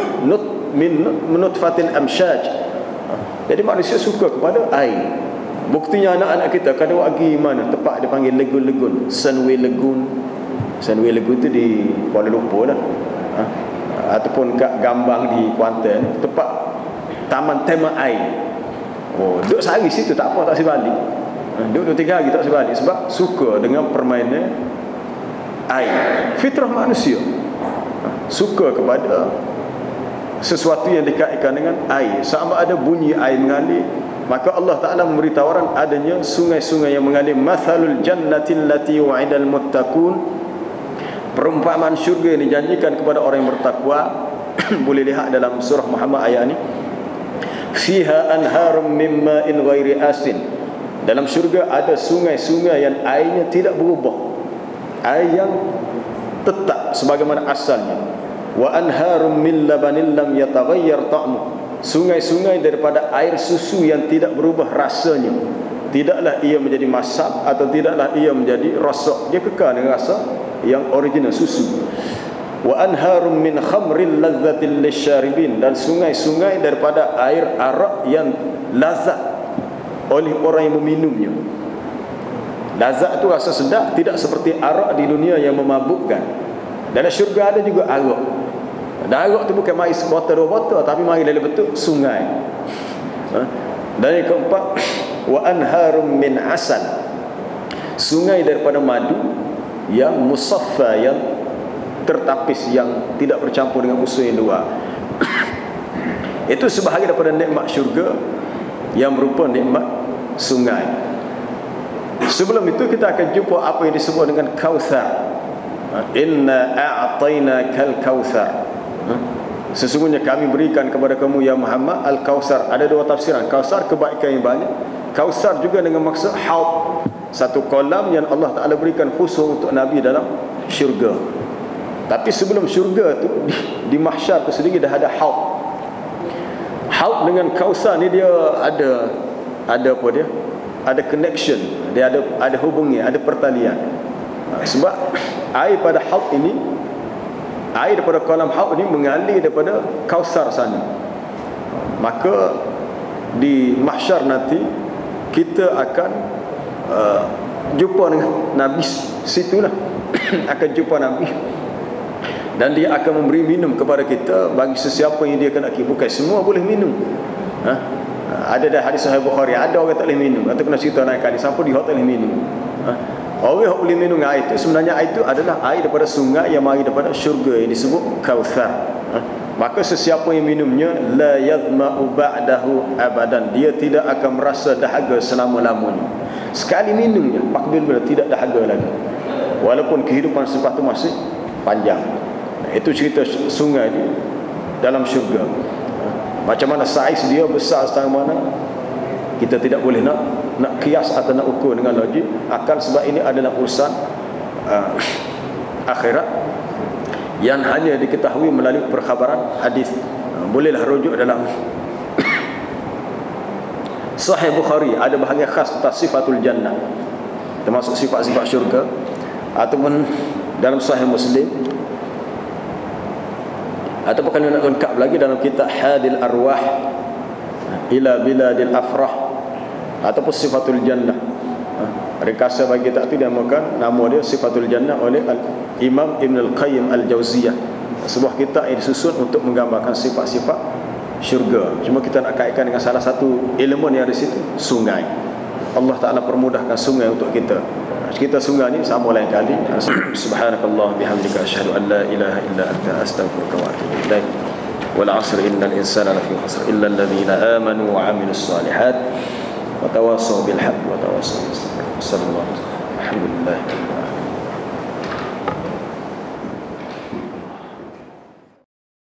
nutfatin amsyaj. Jadi manusia suka kepada air. Buktinya anak-anak kita kadang pergi mana tempat dia panggil legun-legun, Sunway Lagoon. Sunway Lagoon tu di Kuala Lumpur lah, ataupun kat Gambang di Kuantan, tempat taman tema air. Oh, duduk sehari situ tak apa, tak sebalik. Duduk 3 hari tak sebalik sebab suka dengan permainan air. Fitrah manusia suka kepada sesuatu yang dikaitkan dengan air. Sama ada bunyi air mengalir, maka Allah Ta'ala memberi tawaran adanya sungai-sungai yang mengalir. Mathalul jannati allati wa'idal muttaqun, perumpamaan syurga yang dijanjikan kepada orang yang bertakwa. Boleh lihat dalam surah Muhammad ayat ni. Fiha anharum min ma'in ghairi asin, dalam syurga ada sungai-sungai yang airnya tidak berubah, air yang tetap sebagaimana asalnya. Wa anharum min labanin lam yataghayyar ta'mu, sungai-sungai daripada air susu yang tidak berubah rasanya. Tidaklah ia menjadi masam atau tidaklah ia menjadi rosak, dia kekal dengan rasa yang original susu. Wa anharum min khamrin lazzatil lisyaribin, dan sungai-sungai daripada air arak yang lazat oleh orang yang meminumnya. Lazat itu rasa sedap, tidak seperti arak di dunia yang memabukkan. Dalam syurga ada juga arak. Dan arak itu bukan mari sebotol 2 botol, tapi mari dalam bentuk sungai. Dan yang keempat, wa anharum min asal, sungai daripada madu yang musaffa, yang tertapis, yang tidak bercampur dengan unsur yang luar. Itu sebahagian daripada nikmat syurga yang berupa nikmat sungai. Sebelum itu kita akan jumpa apa yang disebut dengan Kautsar. Inna a'tainakal kautsar, sesungguhnya kami berikan kepada kamu ya Muhammad al-Kautsar. Ada 2 tafsiran. Kautsar kebaikan yang banyak, Kautsar juga dengan maksud haud, satu kolam yang Allah Ta'ala berikan khusus untuk Nabi dalam syurga. Tapi sebelum syurga tu, di mahsyar tu sendiri dah ada haud. Haud dengan Kautsar ni dia ada apa dia? Ada connection, dia ada hubungan, ada pertalian. Sebab air pada haud ini, air daripada kolam haud ini mengalir daripada Kautsar sana. Maka di mahsyar nanti kita akan jumpa dengan Nabi situlah. Akan jumpa Nabi, dan dia akan memberi minum kepada kita bagi sesiapa yang dia kehendaki. Bukan semua boleh minum. Ada dah hadis Sahih Bukhari, ada orang tak boleh minum. Atau kena cerita naik kali siapa dia tak boleh minum. Orang yang boleh minum air itu, sebenarnya air itu adalah air daripada sungai yang mari daripada syurga yang disebut Kautsar. Maka sesiapa yang minumnya la yadma'u ba'dahu abadan, dia tidak akan merasa dahaga selama-lamanya. Sekali minumnya, bila tidak dahaga lagi, walaupun kehidupan selepas itu masih panjang. Itu cerita sungai ni dalam syurga. Macam mana saiz dia besar setengah mana, kita tidak boleh nak kias atau nak ukur dengan logik akal, sebab ini adalah urusan akhirat yang hanya diketahui melalui perkhabaran hadis. Bolehlah rujuk dalam Sahih Bukhari, ada bahagian khas tentang sifatul jannah, termasuk sifat-sifat syurga, ataupun dalam Sahih Muslim, ataupun kalau nak lengkap lagi dalam kitab Hadil Arwah ila Biladil Afrah, ataupun Sifatul Jannah. Rekasa bagi kitab itu dinamakan, nama dia Sifatul Jannah oleh Imam Ibn Al-Qayyim Al-Jawziyah. Sebuah kitab yang disusun untuk menggambarkan sifat-sifat syurga. Cuma kita nak kaitkan dengan salah satu elemen yang ada di situ, sungai. Allah Ta'ala permudahkan sungai untuk kita. Kita sungai ni sama lain kali. Subhanakallah bihamdika asyhadu an la ilaha illa anta astaghfiruka wa atubu ilaik. Wal 'asri innal insana lafi khusr illa alladhina amanu wa 'amilus solihat wa tawassaw bil haqqi wa tawassaw bis sabr. Sallallahu alaihi wasallam. Alhamdulillah.